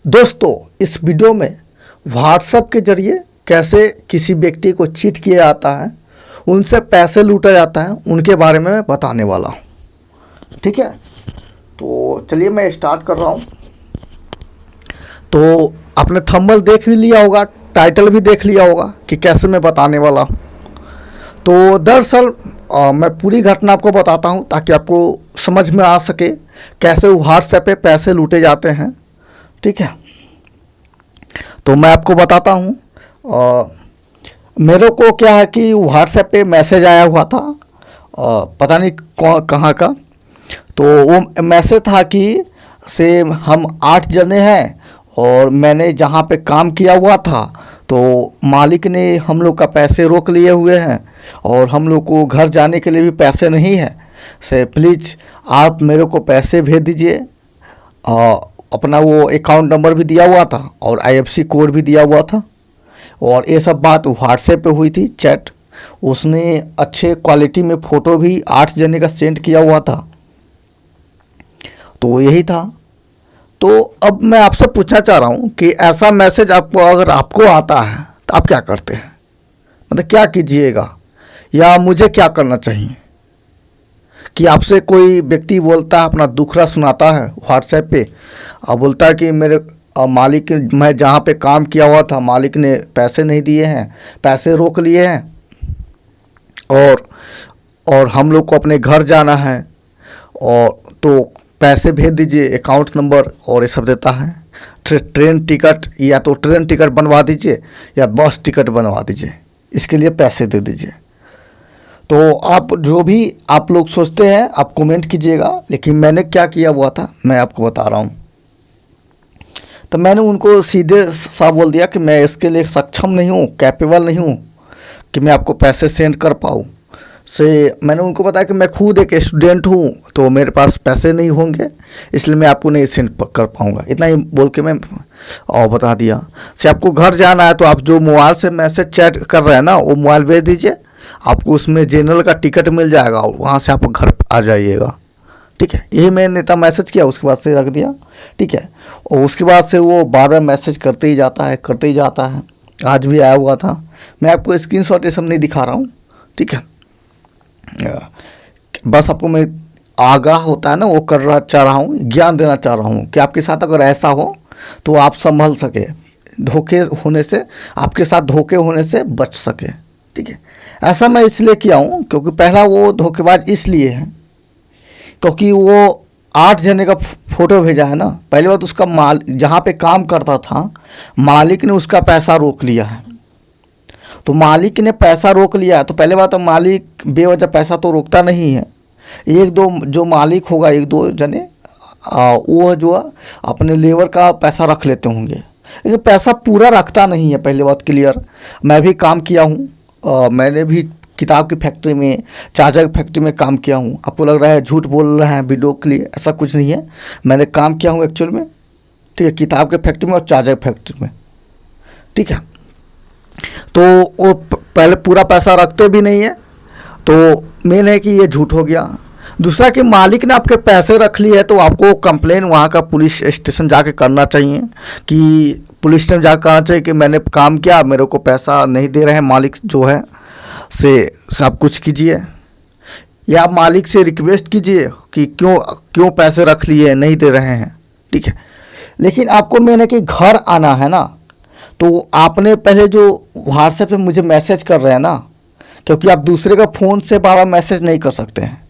दोस्तों, इस वीडियो में व्हाट्सएप के जरिए कैसे किसी व्यक्ति को चीट किया जाता है, उनसे पैसे लूटा जाता है, उनके बारे में मैं बताने वाला हूँ। ठीक है, तो चलिए मैं स्टार्ट कर रहा हूँ। तो आपने थंबनेल देख भी लिया होगा, टाइटल भी देख लिया होगा कि कैसे मैं बताने वाला हूँ। तो दरअसल मैं पूरी घटना आपको बताता हूँ ताकि आपको समझ में आ सके कैसे व्हाट्सएप पे पैसे लूटे जाते हैं। ठीक है, तो मैं आपको बताता हूँ। मेरे को क्या है कि व्हाट्सएप पे मैसेज आया हुआ था, पता नहीं कहाँ का। तो वो मैसेज था कि से हम 8 जने हैं और मैंने जहाँ पे काम किया हुआ था तो मालिक ने हम लोग का पैसे रोक लिए हुए हैं और हम लोग को घर जाने के लिए भी पैसे नहीं है। से प्लीज़ आप मेरे को पैसे भेज दीजिए। अपना वो अकाउंट नंबर भी दिया हुआ था और IFSC कोड भी दिया हुआ था। और ये सब बात व्हाट्सएप पे हुई थी, चैट। उसने अच्छे क्वालिटी में फ़ोटो भी 8 जने का सेंड किया हुआ था। तो यही था। तो अब मैं आपसे पूछना चाह रहा हूँ कि ऐसा मैसेज आपको अगर आपको आता है तो आप क्या करते हैं, मतलब क्या कीजिएगा या मुझे क्या करना चाहिए। कि आपसे कोई व्यक्ति बोलता है, अपना दुखड़ा सुनाता है व्हाट्सएप पे और बोलता है कि मेरे मालिक, मैं जहाँ पे काम किया हुआ था मालिक ने पैसे नहीं दिए हैं, पैसे रोक लिए हैं और हम लोग को अपने घर जाना है और तो पैसे भेज दीजिए, अकाउंट नंबर और ये सब देता है। ट्रेन टिकट, या तो ट्रेन टिकट बनवा दीजिए या बस टिकट बनवा दीजिए, इसके लिए पैसे दे दीजिए। तो आप जो भी आप लोग सोचते हैं आप कमेंट कीजिएगा, लेकिन मैंने क्या किया हुआ था मैं आपको बता रहा हूँ। तो मैंने उनको सीधे सा बोल दिया कि मैं इसके लिए सक्षम नहीं हूँ, कैपेबल नहीं हूँ कि मैं आपको पैसे सेंड कर पाऊँ। मैंने उनको बताया कि मैं खुद एक स्टूडेंट हूँ तो मेरे पास पैसे नहीं होंगे, इसलिए मैं आपको नहीं सेंड कर पाऊँगा। इतना ही बोल के मैं और बता दिया। आपको घर जाना है तो आप जो मोबाइल से मैसेज चैट कर रहे हैं ना, वो मोबाइल भेज दीजिए, आपको उसमें जनरल का टिकट मिल जाएगा और वहाँ से आप घर आ जाइएगा। ठीक है, यही मैंने इतना मैसेज किया, उसके बाद से रख दिया। ठीक है, और उसके बाद से वो बार बार मैसेज करते ही जाता है। आज भी आया हुआ था, मैं आपको स्क्रीनशॉट ये सब नहीं दिखा रहा हूँ। ठीक है, बस आपको मैं आगाह होता है ना वो चाह रहा हूँ, ज्ञान देना चाह रहा हूँ कि आपके साथ अगर ऐसा हो तो आप संभल सके, धोखे होने से, आपके साथ धोखे होने से बच सके। ठीक है, ऐसा मैं इसलिए किया हूँ क्योंकि पहला वो धोखेबाज इसलिए है क्योंकि वो 8 जने का फ़ोटो भेजा है ना। पहली बात, उसका जहाँ पे काम करता था मालिक ने उसका पैसा रोक लिया है। तो मालिक ने पैसा रोक लिया तो पहले बात, मालिक बेवजह पैसा तो रोकता नहीं है। एक दो जो मालिक होगा, 1-2 जने वो जो अपने लेबर का पैसा रख लेते होंगे, लेकिन पैसा पूरा रखता नहीं है। पहली बात क्लियर, मैं भी काम किया हूँ, मैंने भी किताब की फैक्ट्री में, चार्जर की फैक्ट्री में काम किया हूँ। आपको लग रहा है झूठ बोल रहे हैं वीडियो के लिए, ऐसा कुछ नहीं है। मैंने काम किया हूँ एक्चुअल में। ठीक है, किताब के फैक्ट्री में और चार्जर फैक्ट्री में। ठीक है, तो वो पहले पूरा पैसा रखते भी नहीं है, तो मेन है कि ये झूठ हो गया। दूसरा कि मालिक ने आपके पैसे रख लिए है तो आपको कंप्लेन वहाँ का पुलिस स्टेशन जाके करना चाहिए कि पुलिस स्टेशन जाकर कहना चाहिए कि मैंने काम किया, मेरे को पैसा नहीं दे रहे हैं मालिक जो है, से सब कुछ कीजिए। या मालिक से रिक्वेस्ट कीजिए कि क्यों पैसे रख लिए, नहीं दे रहे हैं। ठीक है, लेकिन आपको मैंने कि घर आना है ना, तो आपने पहले जो व्हाट्सएप पे मुझे मैसेज कर रहे हैं ना, क्योंकि आप दूसरे का फ़ोन से बार बार मैसेज नहीं कर सकते हैं।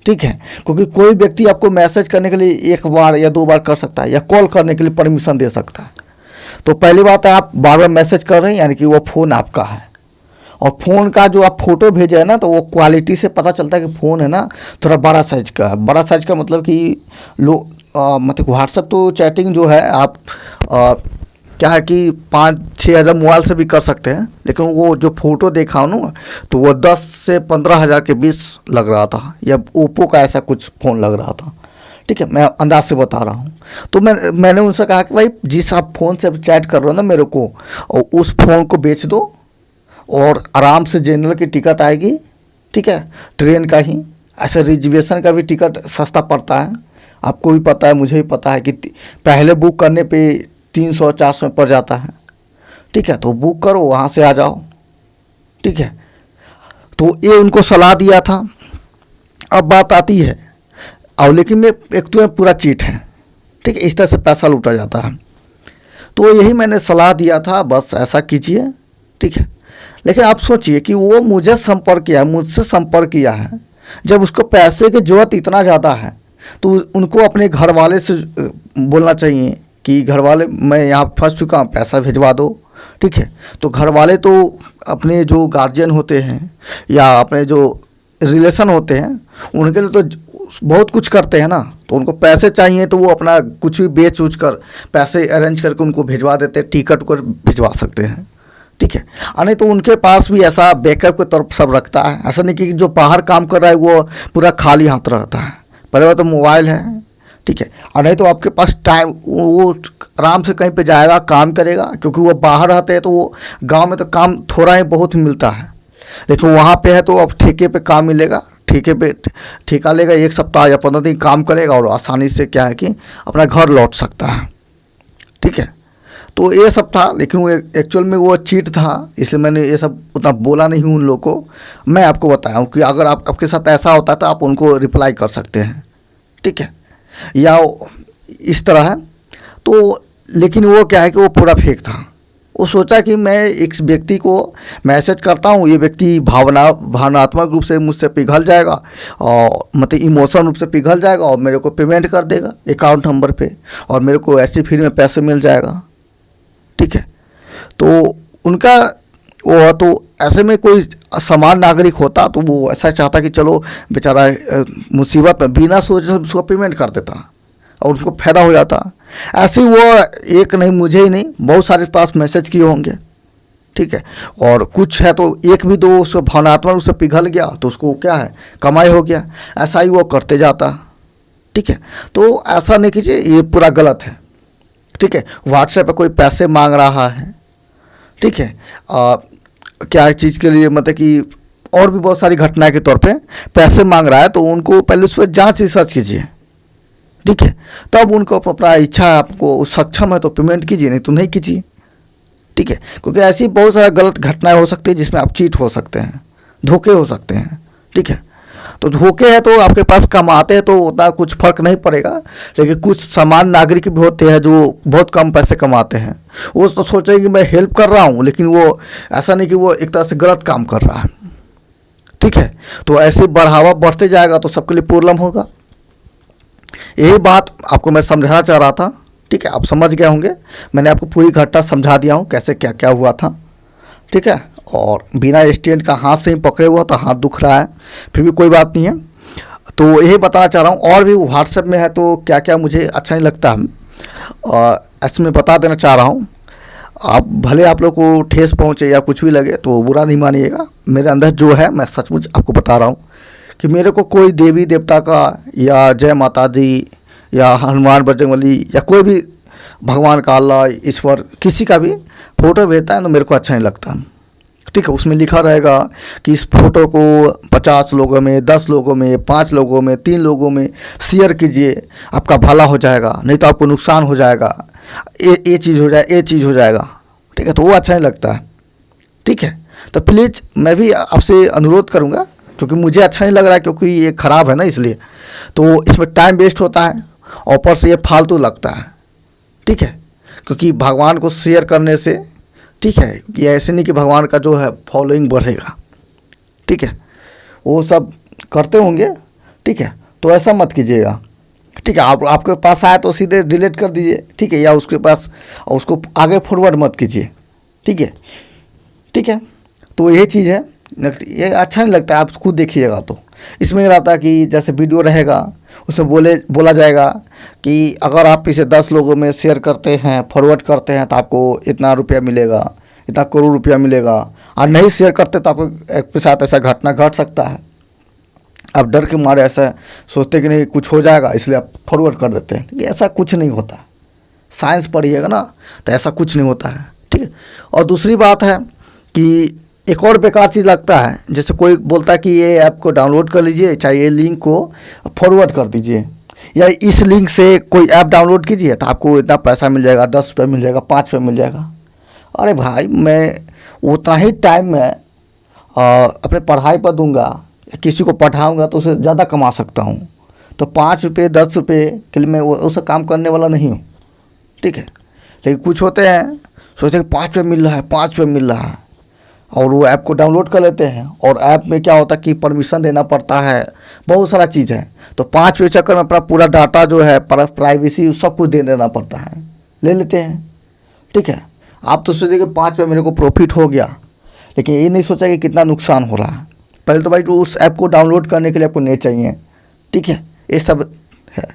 ठीक है, क्योंकि कोई व्यक्ति आपको मैसेज करने के लिए 1 बार या 2 बार कर सकता है या कॉल करने के लिए परमिशन दे सकता है। तो पहली बात है, आप बार बार मैसेज कर रहे हैं यानी कि वो फ़ोन आपका है। और फ़ोन का जो आप फ़ोटो भेजे है ना, तो वो क्वालिटी से पता चलता है कि फ़ोन है ना थोड़ा बड़ा साइज का है। बड़ा साइज का मतलब कि मतलब व्हाट्सएप तो चैटिंग जो है आप क्या है कि 5-6 हज़ार मोबाइल से भी कर सकते हैं, लेकिन वो जो फ़ोटो देखा ना तो वो 10 से 15 हज़ार के बीच लग रहा था, या ओप्पो का ऐसा कुछ फ़ोन लग रहा था। ठीक है, मैं अंदाज से बता रहा हूँ। तो मैंने उनसे कहा कि भाई जिस आप फ़ोन से चैट कर रहे हो ना मेरे को, और उस फ़ोन को बेच दो और आराम से जनरल की टिकट आएगी। ठीक है, ट्रेन का ही, ऐसे रिजर्वेशन का भी टिकट सस्ता पड़ता है आपको भी पता है, मुझे भी पता है कि पहले बुक करने पे 300-400 पड़ जाता है। ठीक है, तो बुक करो, वहाँ से आ जाओ। ठीक है, तो ये उनको सलाह दिया था। अब बात आती है, और लेकिन में एक तो पूरा चीट है। ठीक है, इस तरह से पैसा लूटा जाता है। तो यही मैंने सलाह दिया था, बस ऐसा कीजिए। ठीक है, लेकिन आप सोचिए कि वो मुझे संपर्क किया, मुझसे संपर्क किया है, जब उसको पैसे की ज़रूरत इतना ज़्यादा है तो उनको अपने घर वाले से बोलना चाहिए कि घर वाले, मैं यहाँ फंस चुका हूँ, पैसा भिजवा दो। ठीक है, तो घर वाले तो अपने जो गार्जियन होते हैं या अपने जो रिलेशन होते हैं उनके लिए तो बहुत कुछ करते हैं ना। तो उनको पैसे चाहिए तो वो अपना कुछ भी बेच उच कर पैसे अरेंज करके उनको भिजवा देते हैं, टिकट कर भिजवा सकते हैं। ठीक है, और नहीं तो उनके पास भी ऐसा बैकअप के तौर पर सब रखता है। ऐसा नहीं कि जो बाहर काम कर रहा है वो पूरा खाली हाथ रहता है, पहले वो तो मोबाइल है। ठीक है, और नहीं तो आपके पास टाइम, वो आराम से कहीं पे जाएगा, काम करेगा, क्योंकि वो बाहर रहते हैं तो वो गांव में तो काम थोड़ा ही बहुत मिलता है, लेकिन वहाँ पे है तो अब ठेके पे काम मिलेगा। ठेके पे ठेका लेगा, 1 सप्ताह या 15 दिन काम करेगा और आसानी से क्या है कि अपना घर लौट सकता है। ठीक है, तो ये सब था, लेकिन वो एक्चुअल में वो चीट था, इसलिए मैंने ये सब उतना बोला नहीं उन लोगों को। मैं आपको बताया हूँ कि अगर आपके साथ ऐसा होता है तो आप उनको रिप्लाई कर सकते हैं। ठीक है, या इस तरह है तो, लेकिन वो क्या है कि वो पूरा फेक था। वो सोचा कि मैं एक व्यक्ति को मैसेज करता हूँ, ये व्यक्ति भावनात्मक रूप से मुझसे पिघल जाएगा और मतलब इमोशन रूप से पिघल जाएगा और मेरे को पेमेंट कर देगा अकाउंट नंबर पे, और मेरे को ऐसे फ्री में पैसे मिल जाएगा। ठीक है, तो उनका वो, तो ऐसे में कोई समान नागरिक होता तो वो ऐसा चाहता कि चलो बेचारा मुसीबत में बिना सोचे उसको पेमेंट कर देता और उसको फ़ायदा हो जाता। ऐसे वो एक नहीं, मुझे ही नहीं, बहुत सारे पास मैसेज किए होंगे। ठीक है, और कुछ है तो एक भी दो उसको भावनात्मक उससे पिघल गया तो उसको क्या है, कमाई हो गया। ऐसा ही वो करते जाता। ठीक है, तो ऐसा नहीं कीजिए, ये पूरा गलत है। ठीक है, व्हाट्सएप पे कोई पैसे मांग रहा है, ठीक है, क्या चीज़ के लिए, मतलब कि और भी बहुत सारी घटनाएं के तौर पे पैसे मांग रहा है, तो उनको पहले उस पर जांच रिसर्च कीजिए। ठीक है, तब उनको अपना इच्छा आपको सक्षम है तो पेमेंट कीजिए, नहीं तो नहीं कीजिए। ठीक है, क्योंकि ऐसी बहुत सारा गलत घटनाएं हो सकती है जिसमें आप चीट हो सकते हैं, धोखे हो सकते हैं। ठीक है, तो धोखे हैं तो आपके पास कमाते हैं तो उतना कुछ फर्क नहीं पड़ेगा, लेकिन कुछ समान नागरिक भी होते हैं जो बहुत कम पैसे कमाते हैं, वो तो सोचेंगे कि मैं हेल्प कर रहा हूँ, लेकिन वो ऐसा नहीं कि वो एक तरह से गलत काम कर रहा है। ठीक है, तो ऐसे बढ़ावा बढ़ते जाएगा तो सबके लिए प्रॉब्लम होगा। यही बात आपको मैं समझाना चाह रहा था। ठीक है, आप समझ गए होंगे, मैंने आपको पूरी घटना समझा दिया हूँ कैसे क्या क्या हुआ था। ठीक है, और बिना स्टैंड का हाथ से ही पकड़े हुआ था, हाथ दुख रहा है, फिर भी कोई बात नहीं है। तो यही बताना चाह रहा हूँ, और भी व्हाट्सएप में है तो क्या क्या मुझे अच्छा नहीं लगता है, और ऐसे में बता देना चाह रहा हूँ। आप भले आप लोग को ठेस पहुँचे या कुछ भी लगे तो बुरा नहीं मानिएगा, मेरे अंदर जो है मैं सचमुच आपको बता रहा हूँ कि मेरे को कोई देवी देवता का या जय माता दी या हनुमान बजरंगबली या कोई भी भगवान का, अल्लाह, ईश्वर, किसी का भी फ़ोटो भेजता है तो मेरे को अच्छा नहीं लगता। ठीक है, उसमें लिखा रहेगा कि इस फोटो को 50 लोगों में, 10 लोगों में, 5 लोगों में, 3 लोगों में शेयर कीजिए, आपका भला हो जाएगा, नहीं तो आपको नुकसान हो जाएगा, ये चीज़ हो जाए, ये चीज़ हो जाएगा। ठीक है, तो वो अच्छा नहीं लगता है। ठीक है, तो प्लीज़ मैं भी आपसे अनुरोध करूँगा, क्योंकि मुझे अच्छा नहीं लग रहा है, क्योंकि ये ख़राब है ना, इसलिए तो इसमें टाइम वेस्ट होता है और ऊपर से ये फालतू लगता है। ठीक है, क्योंकि भगवान को शेयर करने से, ठीक है, ये ऐसे नहीं कि भगवान का जो है फॉलोइंग बढ़ेगा। ठीक है, वो सब करते होंगे। ठीक है, तो ऐसा मत कीजिएगा। ठीक है, आपके पास आए तो सीधे डिलीट कर दीजिए। ठीक है, या उसके पास उसको आगे फॉरवर्ड मत कीजिए। ठीक है, ठीक है, तो यही चीज़ है, ये अच्छा नहीं लगता है। आप खुद देखिएगा तो इसमें रहता है कि जैसे वीडियो रहेगा उसमें बोला जाएगा कि अगर आप इसे 10 लोगों में शेयर करते हैं, फॉरवर्ड करते हैं तो आपको इतना रुपया मिलेगा, इतना करोड़ रुपया मिलेगा, और नहीं शेयर करते तो आपके साथ ऐसा घटना घट सकता है। आप डर के मारे ऐसा सोचते कि नहीं कुछ हो जाएगा, इसलिए आप फॉरवर्ड कर देते हैं। ये ऐसा कुछ नहीं होता, साइंस पढ़िएगा ना तो ऐसा कुछ नहीं होता है। ठीक है, और दूसरी बात है कि एक और बेकार चीज़ लगता है, जैसे कोई बोलता है कि ये ऐप को डाउनलोड कर लीजिए, चाहे ये लिंक को फॉरवर्ड कर दीजिए। या इस लिंक से कोई ऐप डाउनलोड कीजिए तो आपको इतना पैसा मिल जाएगा, 10 रुपये मिल जाएगा, 5 रुपये मिल जाएगा। अरे भाई, मैं उतना ही टाइम में अपने पढ़ाई पर दूंगा, किसी को पढ़ाऊँगा तो उससे ज़्यादा कमा सकता हूँ। तो 5 रुपये 10 रुपये के लिए मैं उससे काम करने वाला नहीं हूँ, ठीक है। लेकिन कुछ होते हैं सोचते हैं 5 रुपये मिल रहा है, 5 रुपये मिल रहा है, और वो ऐप को डाउनलोड कर लेते हैं। और ऐप में क्या होता है कि परमिशन देना पड़ता है, बहुत सारा चीज़ है। तो 5 रुपये चक्कर में अपना पूरा डाटा जो है, प्राइवेसी सब कुछ दे देना पड़ता है, ले लेते हैं, ठीक है। आप तो सोचिए कि 5 रुपये मेरे को प्रॉफिट हो गया, लेकिन ये नहीं सोचा कि कितना नुकसान हो रहा है। पहले तो भाई तो उस ऐप को डाउनलोड करने के लिए आपको नेट चाहिए, ठीक है, ये सब है।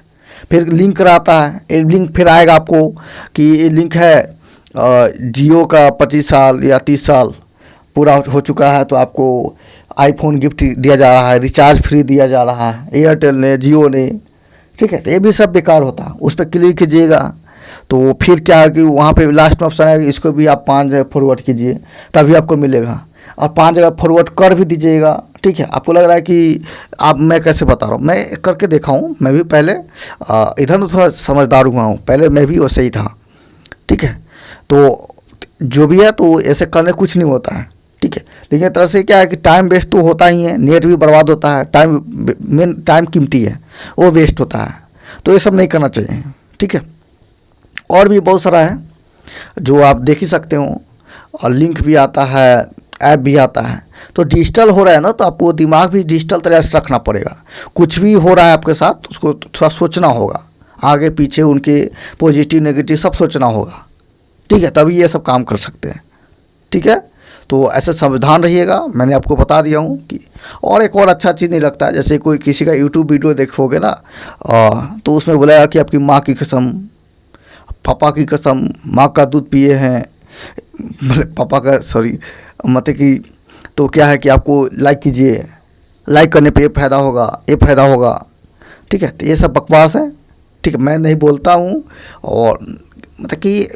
फिर लिंक रहता है, ये लिंक फिर आएगा आपको कि ये लिंक है जियो का 25 साल या 30 साल पूरा हो चुका है तो आपको आईफोन गिफ्ट दिया जा रहा है, रिचार्ज फ्री दिया जा रहा है एयरटेल ने, जियो ने, ठीक है। तो ये भी सब बेकार होता है। उस पर क्लिक कीजिएगा तो फिर क्या है कि वहाँ पे लास्ट में ऑप्शन है, इसको भी आप 5 जगह फॉरवर्ड कीजिए तभी आपको मिलेगा, और 5 जगह फॉरवर्ड कर भी दीजिएगा, ठीक है। आपको लग रहा है कि आप, मैं कैसे बता रहा हूँ, मैं करके देखा हूँ, मैं भी पहले इधर तो थोड़ा समझदार हुआ हूँ, पहले मैं भी वैसे ही था, ठीक है। तो जो भी है तो ऐसे करने कुछ नहीं होता है, ठीक है। लेकिन तरह से क्या है कि टाइम वेस्ट तो होता ही है, नेट भी बर्बाद होता है, टाइम कीमती है, वो वेस्ट होता है। तो ये सब नहीं करना चाहिए, ठीक है। और भी बहुत सारा है जो आप देख ही सकते हो, और लिंक भी आता है, ऐप भी आता है। तो डिजिटल हो रहा है ना, तो आपको दिमाग भी डिजिटल तरह से रखना पड़ेगा। कुछ भी हो रहा है आपके साथ, उसको थोड़ा सोचना होगा, आगे पीछे उनके पॉजिटिव नेगेटिव सब सोचना होगा, ठीक है, तभी ये सब काम कर सकते हैं, ठीक है। तो ऐसे सावधान रहिएगा, मैंने आपको बता दिया हूँ कि। और एक और अच्छा चीज़ नहीं लगता, जैसे कोई किसी का यूट्यूब वीडियो देखोगे ना, तो उसमें बोलेगा कि आपकी माँ की कसम, पापा की कसम, माँ का दूध पिए हैं, पापा का सॉरी मतलब कि, तो क्या है कि आपको लाइक कीजिए, लाइक करने पे ये फ़ायदा होगा, ये फ़ायदा होगा, ठीक है। तो ये सब बकवास है, ठीक है, मैं नहीं बोलता हूँ। और मतलब कि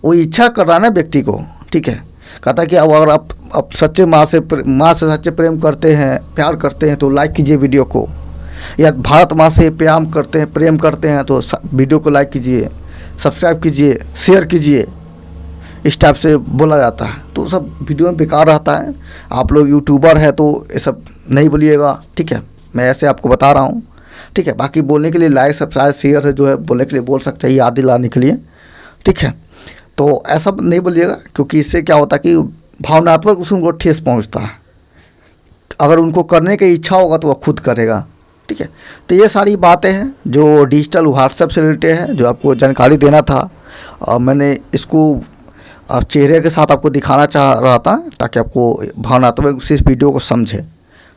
वो इच्छा कर रहा है ना व्यक्ति को, ठीक है, कहता है कि अगर आप सच्चे माँ से सच्चे प्रेम करते हैं, प्यार करते हैं तो लाइक कीजिए वीडियो को, या भारत माँ से प्रेम करते हैं तो वीडियो को लाइक कीजिए, सब्सक्राइब कीजिए, शेयर कीजिए, इस टाइप से बोला जाता है। तो सब वीडियो में बेकार रहता है। आप लोग यूट्यूबर है तो ये सब नहीं बोलिएगा, ठीक है, मैं ऐसे आपको बता रहा हूँ, ठीक है। बाकी बोलने के लिए लाइक सब्सक्राइब शेयर है जो है बोलने के लिए बोल सकते हैं, याद दिलाने के लिए, ठीक है। तो ऐसा नहीं बोलिएगा, क्योंकि इससे क्या होता है कि भावनात्मक उनको ठेस पहुंचता है। अगर उनको करने की इच्छा होगा तो वह खुद करेगा, ठीक है। तो ये सारी बातें हैं जो डिजिटल व्हाट्सएप से रिलेटेड है, जो आपको जानकारी देना था। और मैंने इसको चेहरे के साथ आपको दिखाना चाह रहा था ताकि आपको भावनात्मक से इस वीडियो को समझे,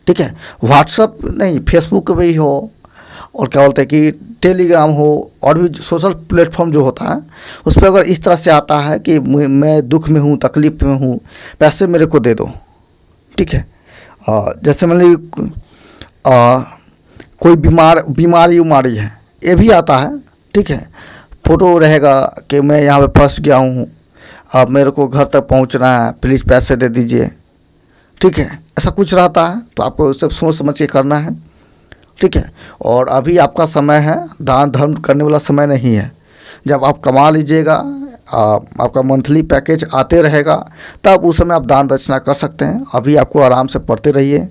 ठीक है। व्हाट्सएप नहीं, फेसबुक भी हो, और क्या बोलते हैं कि टेलीग्राम हो, और भी सोशल प्लेटफॉर्म जो होता है उस पर अगर इस तरह से आता है कि मैं दुख में हूँ, तकलीफ में हूँ, पैसे मेरे को दे दो, ठीक है। जैसे मान लीजिए कोई बीमारी है, ये भी आता है, ठीक है। फ़ोटो रहेगा कि मैं यहाँ पे फंस गया हूँ, अब मेरे को घर तक पहुँचना है, प्लीज़ पैसे दे दीजिए, ठीक है। ऐसा कुछ रहता है, तो आपको सब सोच समझ के करना है, ठीक है। और अभी आपका समय है, दान धर्म करने वाला समय नहीं है। जब आप कमा लीजिएगा, आपका मंथली पैकेज आते रहेगा, तब उस समय आप दान दक्षिणा कर सकते हैं। अभी आपको आराम से पढ़ते रहिए,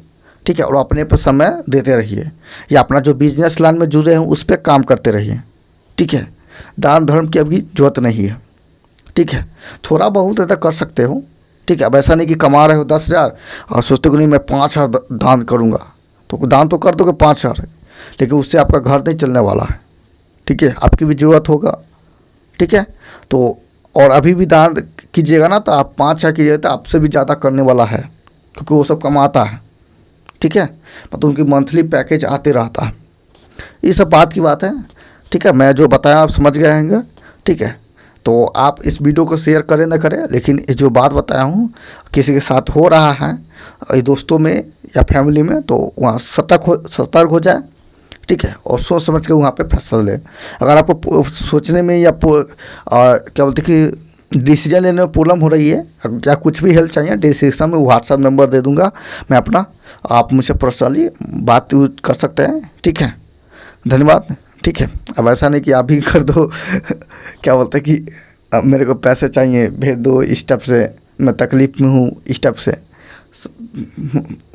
ठीक है, और अपने पर समय देते रहिए, या अपना जो बिजनेस लाइन में जुड़े हैं उस पर काम करते रहिए, ठीक है। दान धर्म की अभी जरूरत नहीं है, ठीक है। थोड़ा बहुत ऐसा कर सकते हो, ठीक है। अब ऐसा नहीं कि कमा रहे हो 10,000 और सोचते हो नहीं मैं 5,000 दान करूँगा, तो दान तो कर दोगे 5,000, लेकिन उससे आपका घर नहीं चलने वाला है, ठीक है। आपकी भी ज़रूरत होगा, ठीक है। तो और अभी भी दान कीजिएगा ना, तो आप 5,000 कीजिए तो आपसे भी ज़्यादा करने वाला है, क्योंकि वो सब कमाता है, ठीक है। मतलब उनकी मंथली पैकेज आते रहता है। ये सब बात की बात है, ठीक है। मैं जो बताया आप समझ गए होंगे, ठीक है। तो आप इस वीडियो को शेयर करें ना करें, लेकिन ये जो बात बताया हूँ किसी के साथ हो रहा है दोस्तों में या फैमिली में, तो वहाँ सतर्क हो जाए, ठीक है, और सोच समझ के वहाँ पे फैसला ले। अगर आपको सोचने में या क्या बोलते कि डिसीजन लेने में प्रॉब्लम हो रही है या कुछ भी हेल्प चाहिए, डिस्क्रिप्शन में व्हाट्सएप नंबर दे दूँगा मैं अपना, आप मुझसे पर्सनली बात कर सकते हैं, ठीक है। धन्यवाद। ठीक है। अब ऐसा नहीं कि आप ही कर दो क्या बोलते हैं कि अब मेरे को पैसे चाहिए भेज दो इस टाइप से, मैं तकलीफ़ में हूँ इस टाइप से।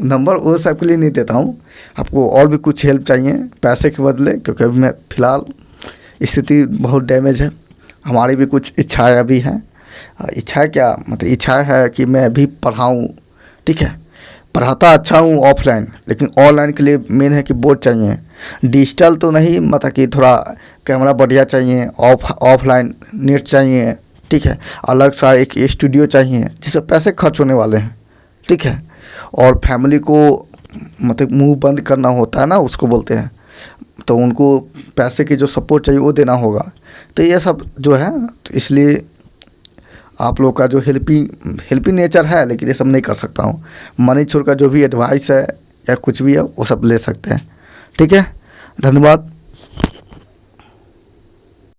नंबर वो सब के लिए नहीं देता हूँ। आपको और भी कुछ हेल्प चाहिए पैसे के बदले, क्योंकि अभी मैं फ़िलहाल स्थिति बहुत डैमेज है, हमारी भी कुछ इच्छाएं अभी हैं। इच्छाएं क्या मतलब, इच्छा है कि मैं भी पढ़ाऊँ, ठीक है। पढ़ाता अच्छा हूँ ऑफलाइन, लेकिन ऑनलाइन के लिए मेन है कि बोर्ड चाहिए। डिजिटल तो नहीं, मतलब कि थोड़ा कैमरा बढ़िया चाहिए, ऑफलाइन नेट चाहिए, ठीक है। अलग सा एक स्टूडियो चाहिए जिससे पैसे खर्च होने वाले हैं, ठीक है। और फैमिली को मतलब मुंह बंद करना होता है ना, उसको बोलते हैं, तो उनको पैसे की जो सपोर्ट चाहिए वो देना होगा। तो ये सब जो है, तो इसलिए आप लोग का जो हेल्पिंग नेचर है, लेकिन ये सब नहीं कर सकता हूँ। मनी छोड़ का जो भी एडवाइस है या कुछ भी है वो सब ले सकते हैं, ठीक है। धन्यवाद।